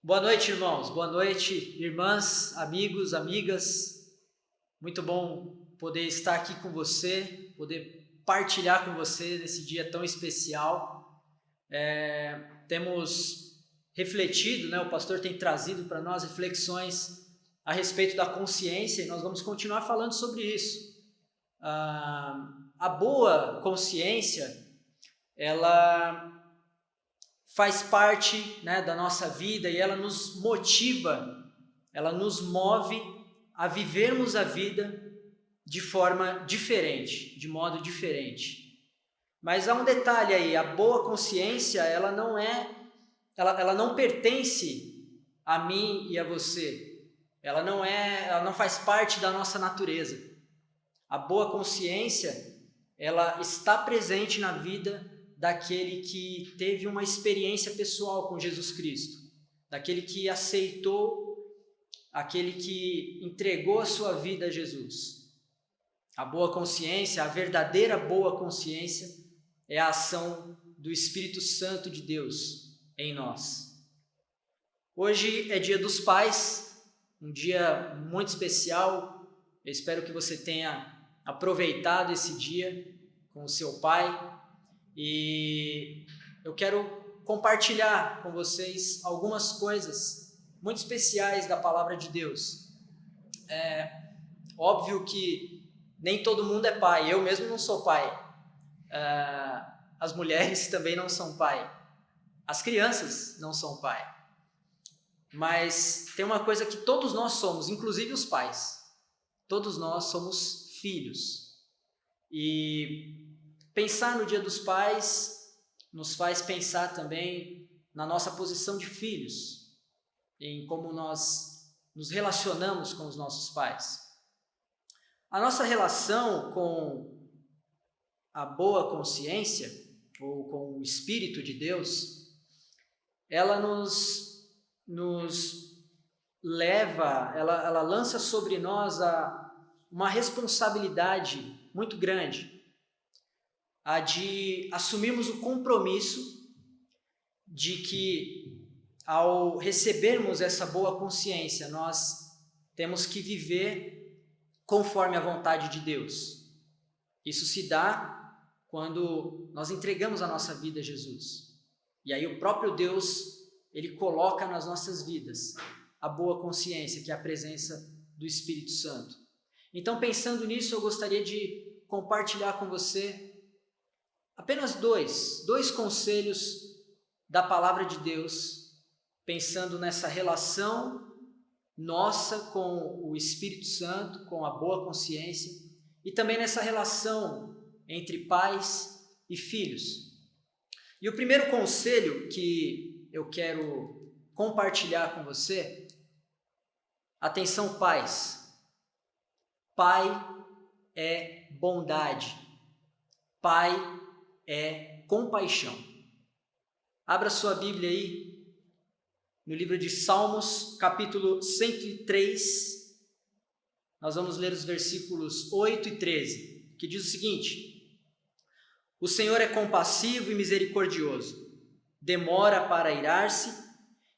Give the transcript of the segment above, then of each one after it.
Boa noite, irmãos. Boa noite, irmãs, amigos, amigas. Muito bom poder estar aqui com você, poder partilhar com você nesse dia tão especial. Temos refletido, o pastor tem trazido para nós reflexões a respeito da consciência e nós vamos continuar falando sobre isso. A boa consciência, ela faz parte da nossa vida e ela nos motiva, ela nos move a vivermos a vida de forma diferente, de modo diferente. Mas há um detalhe aí, a boa consciência, ela não pertence a mim e a você. Ela não faz parte da nossa natureza. A boa consciência, ela está presente na vida daquele que teve uma experiência pessoal com Jesus Cristo, daquele que aceitou, aquele que entregou a sua vida a Jesus. A boa consciência, a verdadeira boa consciência, é a ação do Espírito Santo de Deus em nós. Hoje é Dia dos Pais, um dia muito especial. Eu espero que você tenha aproveitado esse dia com o seu pai. E eu quero compartilhar com vocês algumas coisas muito especiais da palavra de Deus. É óbvio que nem todo mundo é pai, eu mesmo não sou pai. As mulheres também não são pai, as crianças não são pai. Mas tem uma coisa que todos nós somos, inclusive os pais. Todos nós somos filhos. E pensar no Dia dos Pais nos faz pensar também na nossa posição de filhos, em como nós nos relacionamos com os nossos pais. A nossa relação com a boa consciência, ou com o Espírito de Deus, ela nos leva, ela lança sobre nós uma responsabilidade muito grande, a de assumirmos o compromisso de que, ao recebermos essa boa consciência, nós temos que viver conforme a vontade de Deus. Isso se dá quando nós entregamos a nossa vida a Jesus. E aí o próprio Deus, ele coloca nas nossas vidas a boa consciência, que é a presença do Espírito Santo. Então, pensando nisso, eu gostaria de compartilhar com você apenas dois conselhos da palavra de Deus, pensando nessa relação nossa com o Espírito Santo, com a boa consciência, e também nessa relação entre pais e filhos. E o primeiro conselho que eu quero compartilhar com você, atenção pais, pai é bondade, pai é compaixão. Abra sua Bíblia aí, no livro de Salmos, capítulo 103, nós vamos ler os versículos 8 e 13, que diz o seguinte: O Senhor é compassivo e misericordioso, demora para irar-se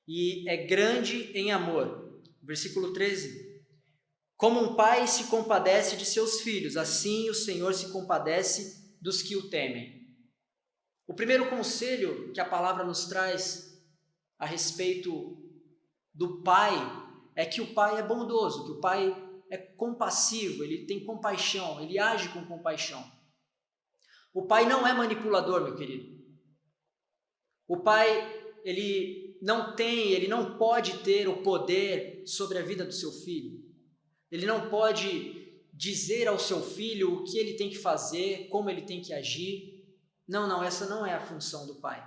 e é grande em amor. Versículo 13: Como um pai se compadece de seus filhos, assim o Senhor se compadece dos que o temem. O primeiro conselho que a palavra nos traz a respeito do pai é que o pai é bondoso, que o pai é compassivo, ele tem compaixão, ele age com compaixão. O pai não é manipulador, meu querido. O pai, ele não pode ter o poder sobre a vida do seu filho. Ele não pode dizer ao seu filho o que ele tem que fazer, como ele tem que agir. Não, essa não é a função do pai.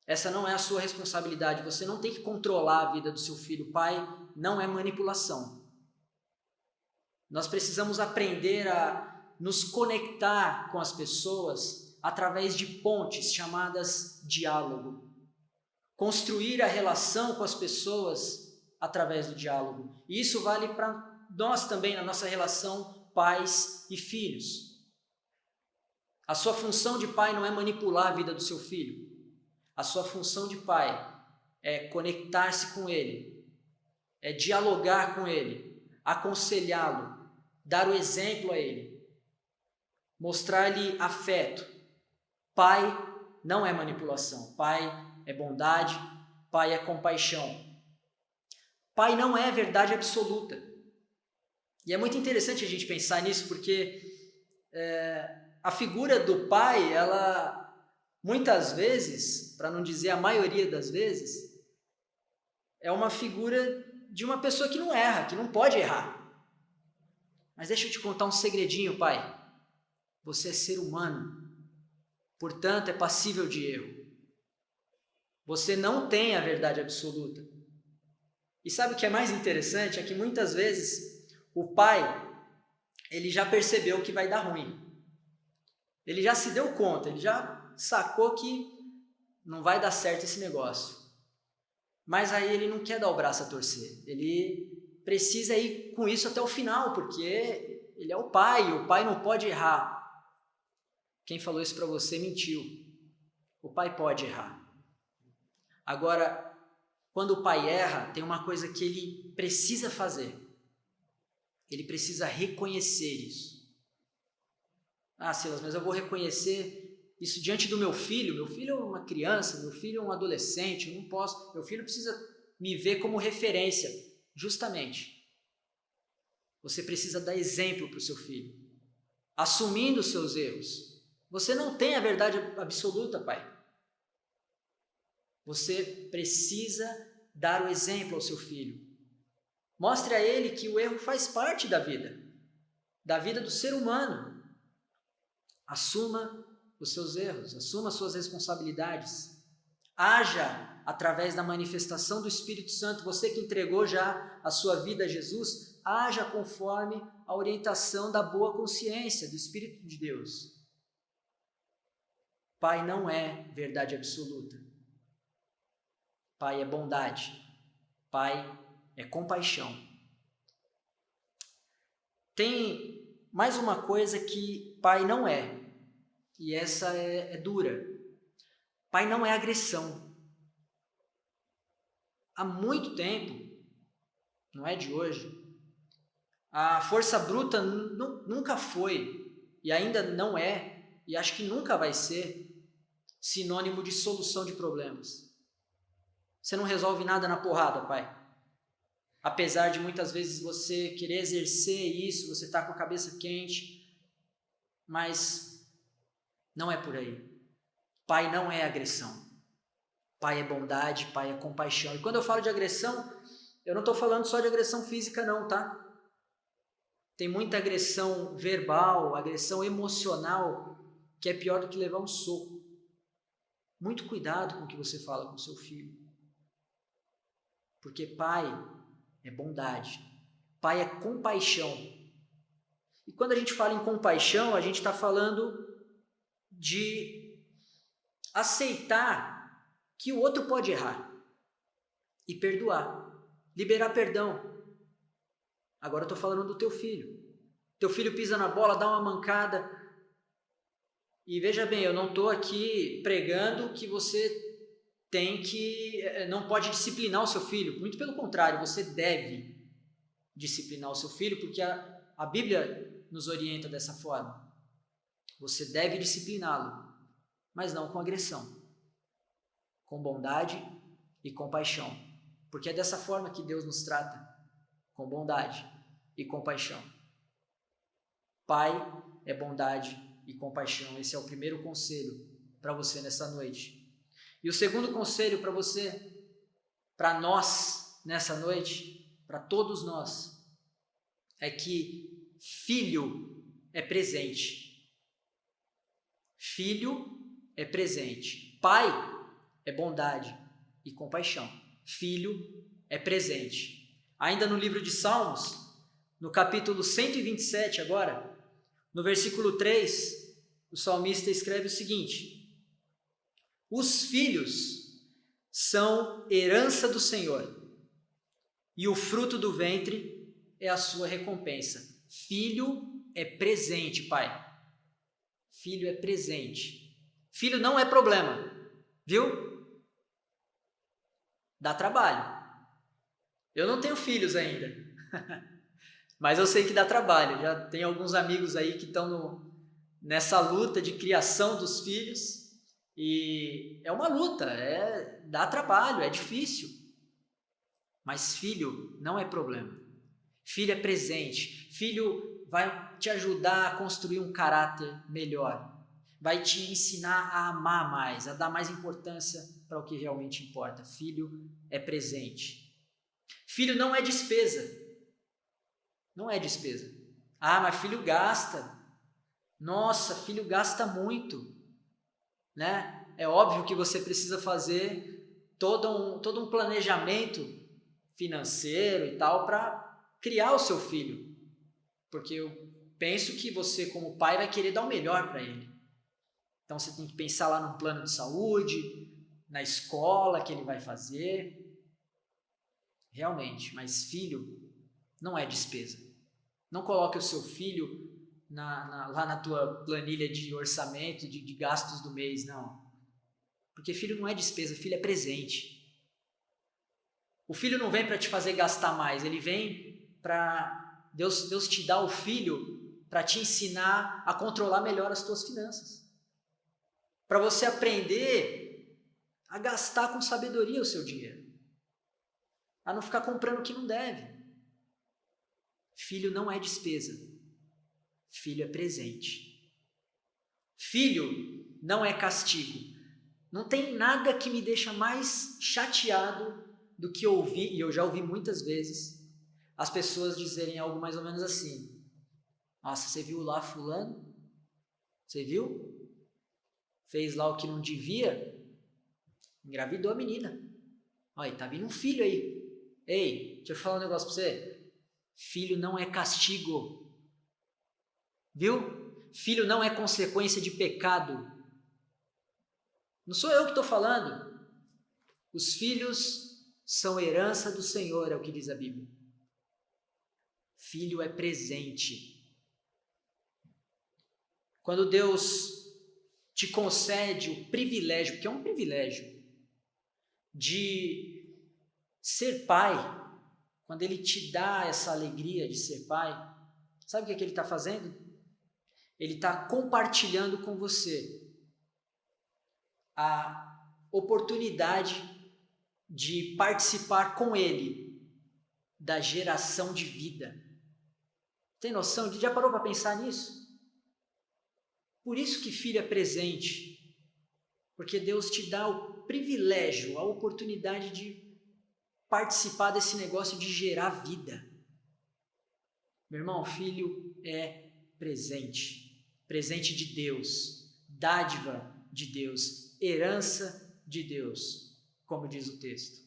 Essa não é a sua responsabilidade. Você não tem que controlar a vida do seu filho. Pai não é manipulação. Nós precisamos aprender a nos conectar com as pessoas através de pontes chamadas diálogo. Construir a relação com as pessoas através do diálogo. E isso vale para nós também, na nossa relação pais e filhos. A sua função de pai não é manipular a vida do seu filho. A sua função de pai é conectar-se com Ele, é dialogar com Ele, aconselhá-lo, dar o exemplo a Ele, mostrar-lhe afeto. Pai não é manipulação, Pai é bondade, Pai é compaixão. Pai não é verdade absoluta. E é muito interessante a gente pensar nisso, porque a figura do pai, ela muitas vezes, para não dizer a maioria das vezes, é uma figura de uma pessoa que não erra, que não pode errar. Mas deixa eu te contar um segredinho, pai. Você é ser humano, portanto é passível de erro. Você não tem a verdade absoluta. E sabe o que é mais interessante? É que muitas vezes o pai, ele já percebeu que vai dar ruim. Ele já se deu conta, ele já sacou que não vai dar certo esse negócio. Mas aí ele não quer dar o braço a torcer. Ele precisa ir com isso até o final, porque ele é o pai não pode errar. Quem falou isso para você mentiu. O pai pode errar. Agora, quando o pai erra, tem uma coisa que ele precisa fazer. Ele precisa reconhecer isso. Ah, Silas, mas eu vou reconhecer isso diante do meu filho. Meu filho é uma criança, meu filho é um adolescente, eu não posso. Meu filho precisa me ver como referência. Justamente. Você precisa dar exemplo para o seu filho, assumindo os seus erros. Você não tem a verdade absoluta, pai. Você precisa dar o exemplo ao seu filho. Mostre a ele que o erro faz parte da vida do ser humano. Assuma os seus erros, assuma as suas responsabilidades. Haja através da manifestação do Espírito Santo. Você que entregou já a sua vida a Jesus, haja conforme a orientação da boa consciência do Espírito de Deus. Pai não é verdade absoluta. Pai é bondade. Pai é compaixão. Tem mais uma coisa que pai não é, e essa é dura. Pai não é agressão. Há muito tempo, não é de hoje, a força bruta nunca foi, e ainda não é, e acho que nunca vai ser, sinônimo de solução de problemas. Você não resolve nada na porrada, pai. Apesar de muitas vezes você querer exercer isso, você está com a cabeça quente, mas não é por aí. Pai não é agressão. Pai é bondade, pai é compaixão. E quando eu falo de agressão, eu não estou falando só de agressão física não, tá? Tem muita agressão verbal, agressão emocional, que é pior do que levar um soco. Muito cuidado com o que você fala com seu filho. Porque pai é bondade, pai é compaixão. E quando a gente fala em compaixão, a gente está falando de aceitar que o outro pode errar e perdoar, liberar perdão. Agora eu estou falando do teu filho. Teu filho pisa na bola, dá uma mancada. E veja bem, eu não estou aqui pregando que você não pode disciplinar o seu filho. Muito pelo contrário, você deve disciplinar o seu filho, porque a Bíblia nos orienta dessa forma. Você deve discipliná-lo, mas não com agressão, com bondade e compaixão, porque é dessa forma que Deus nos trata, com bondade e compaixão. Pai é bondade e compaixão. Esse é o primeiro conselho para você nessa noite. E o segundo conselho para você, para nós nessa noite, para todos nós, é que filho é presente. Filho é presente. Pai é bondade e compaixão. Filho é presente. Ainda no livro de Salmos, no capítulo 127 agora, no versículo 3, o salmista escreve o seguinte: os filhos são herança do Senhor, e o fruto do ventre é a sua recompensa. Filho é presente, pai. Filho é presente. Filho não é problema, viu? Dá trabalho. Eu não tenho filhos ainda, mas eu sei que dá trabalho. Já tem alguns amigos aí que estão nessa luta de criação dos filhos e é uma luta, dá trabalho, é difícil. Mas filho não é problema. Filho é presente. Filho vai te ajudar a construir um caráter melhor. Vai te ensinar a amar mais, a dar mais importância para o que realmente importa. Filho é presente. Filho não é despesa. Não é despesa. Ah, mas filho gasta. Nossa, filho gasta muito, né? É óbvio que você precisa fazer todo um planejamento financeiro e tal para criar o seu filho, porque eu penso que você como pai vai querer dar o melhor para ele. Então você tem que pensar lá no plano de saúde, na escola que ele vai fazer, realmente. Mas filho não é despesa. Não coloque o seu filho lá na tua planilha de orçamento, de gastos do mês, não. Porque filho não é despesa, filho é presente. O filho não vem para te fazer gastar mais, ele vem para... Deus te dá o filho para te ensinar a controlar melhor as tuas finanças. Para você aprender a gastar com sabedoria o seu dinheiro. A não ficar comprando o que não deve. Filho não é despesa. Filho é presente. Filho não é castigo. Não tem nada que me deixa mais chateado do que ouvir, e eu já ouvi muitas vezes, as pessoas dizerem algo mais ou menos assim: nossa, você viu lá fulano? Você viu? Fez lá o que não devia? Engravidou a menina. Olha, tá vindo um filho aí. Ei, deixa eu falar um negócio pra você. Filho não é castigo. Viu? Filho não é consequência de pecado. Não sou eu que estou falando. Os filhos são herança do Senhor, é o que diz a Bíblia. Filho é presente. Quando Deus te concede o privilégio, porque é um privilégio, de ser pai, quando Ele te dá essa alegria de ser pai, sabe o que Ele está fazendo? Ele está compartilhando com você a oportunidade de participar com Ele da geração de vida. Tem noção? Já parou para pensar nisso? Por isso que filho é presente, porque Deus te dá o privilégio, a oportunidade de participar desse negócio de gerar vida. Meu irmão, filho é presente, presente de Deus, dádiva de Deus, herança de Deus, como diz o texto.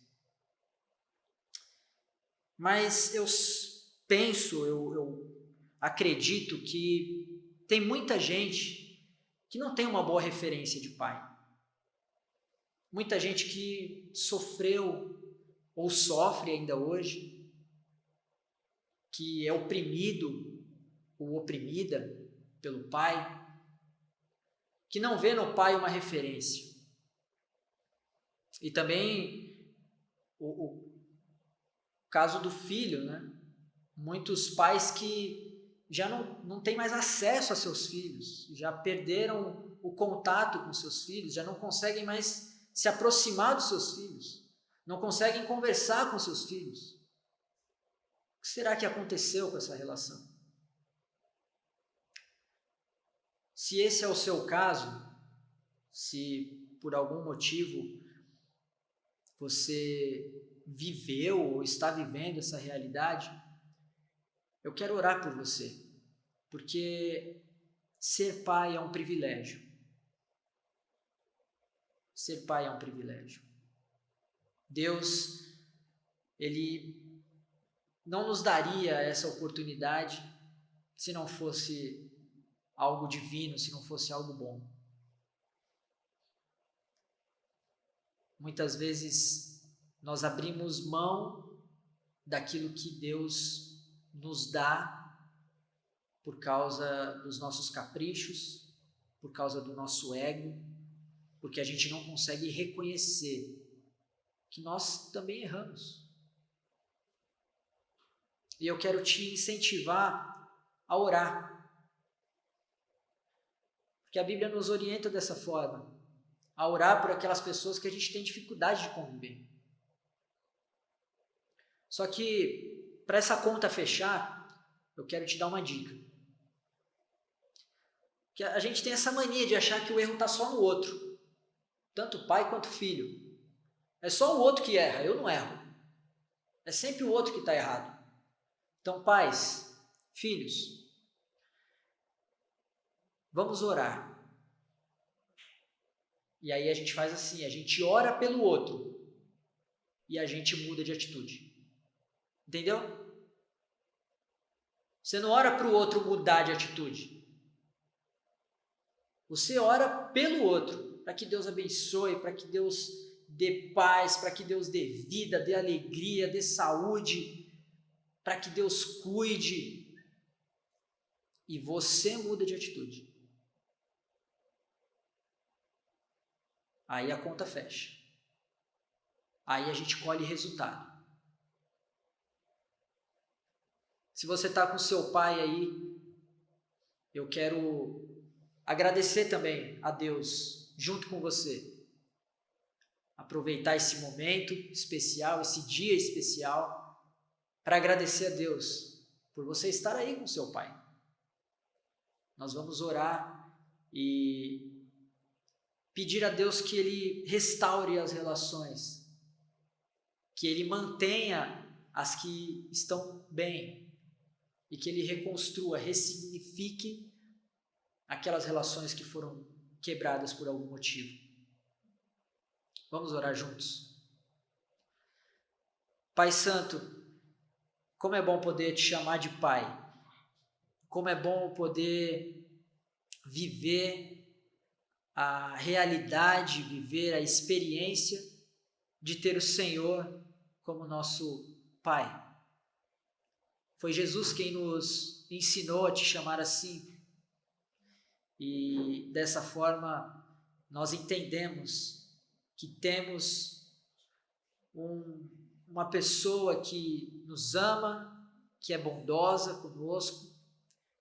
Mas eu penso, eu acredito que tem muita gente que não tem uma boa referência de pai. Muita gente que sofreu ou sofre ainda hoje, que é oprimido ou oprimida pelo pai, que não vê no pai uma referência. E também o caso do filho, né? Muitos pais que já não têm mais acesso a seus filhos, já perderam o contato com seus filhos, já não conseguem mais se aproximar dos seus filhos, não conseguem conversar com seus filhos. O que será que aconteceu com essa relação? Se esse é o seu caso, se por algum motivo você viveu ou está vivendo essa realidade, eu quero orar por você, porque ser pai é um privilégio. Ser pai é um privilégio. Deus, Ele não nos daria essa oportunidade se não fosse algo divino, se não fosse algo bom. Muitas vezes nós abrimos mão daquilo que Deus nos dá por causa dos nossos caprichos, por causa do nosso ego, porque a gente não consegue reconhecer que nós também erramos. E eu quero te incentivar a orar. Porque a Bíblia nos orienta dessa forma, a orar por aquelas pessoas que a gente tem dificuldade de conviver. Só que, para essa conta fechar, eu quero te dar uma dica. Que a gente tem essa mania de achar que o erro está só no outro, tanto pai quanto filho. É só o outro que erra, eu não erro. É sempre o outro que está errado. Então, pais, filhos, vamos orar. E aí a gente faz assim, a gente ora pelo outro e a gente muda de atitude. Entendeu? Você não ora para o outro mudar de atitude. Você ora pelo outro, para que Deus abençoe, para que Deus dê paz, para que Deus dê vida, dê alegria, dê saúde, para que Deus cuide. E você muda de atitude. Aí a conta fecha. Aí a gente colhe resultado. Se você está com seu pai aí, eu quero agradecer também a Deus junto com você. Aproveitar esse momento especial, esse dia especial, para agradecer a Deus por você estar aí com seu pai. Nós vamos orar e pedir a Deus que Ele restaure as relações, que Ele mantenha as que estão bem e que Ele reconstrua, ressignifique aquelas relações que foram quebradas por algum motivo. Vamos orar juntos. Pai Santo, como é bom poder te chamar de Pai, como é bom poder viver a realidade, viver a experiência de ter o Senhor como nosso Pai. Foi Jesus quem nos ensinou a te chamar assim. E dessa forma nós entendemos que temos uma pessoa que nos ama, que é bondosa conosco,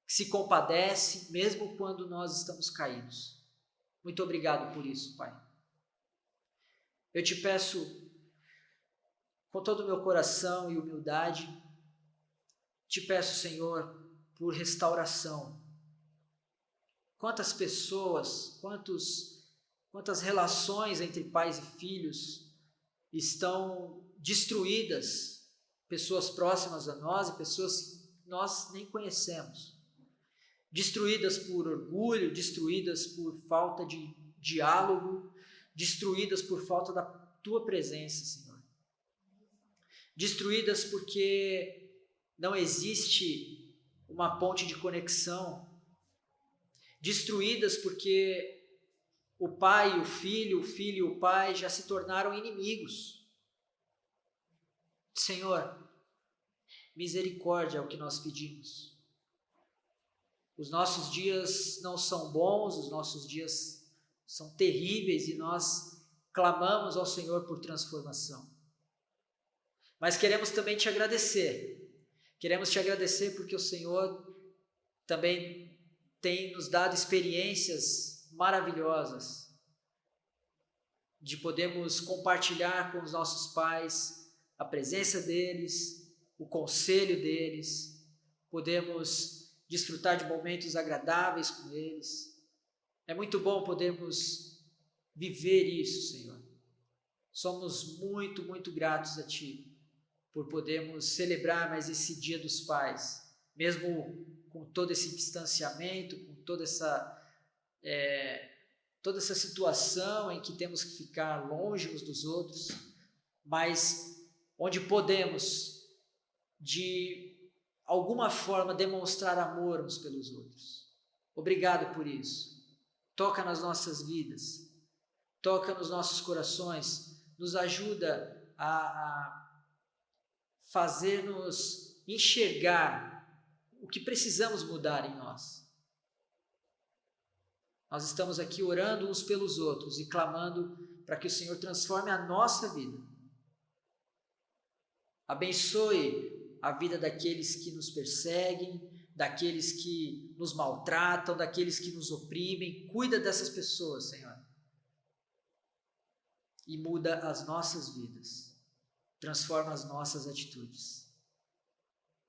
que se compadece mesmo quando nós estamos caídos. Muito obrigado por isso, Pai. Eu te peço, com todo o meu coração e humildade, te peço, Senhor, por restauração. Quantas pessoas, quantas relações entre pais e filhos estão destruídas, pessoas próximas a nós e pessoas que nós nem conhecemos. Destruídas por orgulho, destruídas por falta de diálogo, destruídas por falta da tua presença, Senhor. Destruídas porque não existe uma ponte de conexão. Destruídas porque o pai e o filho e o pai já se tornaram inimigos. Senhor, misericórdia é o que nós pedimos. Os nossos dias não são bons, os nossos dias são terríveis e nós clamamos ao Senhor por transformação. Mas queremos também te agradecer. Queremos te agradecer porque o Senhor também tem nos dado experiências maravilhosas de podermos compartilhar com os nossos pais a presença deles, o conselho deles, podemos desfrutar de momentos agradáveis com eles. É muito bom podermos viver isso, Senhor. Somos muito, muito gratos a Ti por podermos celebrar mais esse Dia dos Pais, mesmo com todo esse distanciamento, com toda essa situação em que temos que ficar longe uns dos outros, mas onde podemos, de alguma forma, demonstrar amor uns pelos outros. Obrigado por isso. Toca nas nossas vidas, toca nos nossos corações, nos ajuda a fazer-nos enxergar o que precisamos mudar em nós. Nós estamos aqui orando uns pelos outros e clamando para que o Senhor transforme a nossa vida, Abençoe a vida daqueles que nos perseguem, daqueles que nos maltratam, daqueles que nos oprimem. Cuida dessas pessoas, Senhor. E muda as nossas vidas. Transforma as nossas atitudes.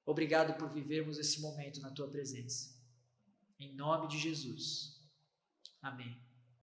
Obrigado por vivermos esse momento na Tua presença. Em nome de Jesus. Amém.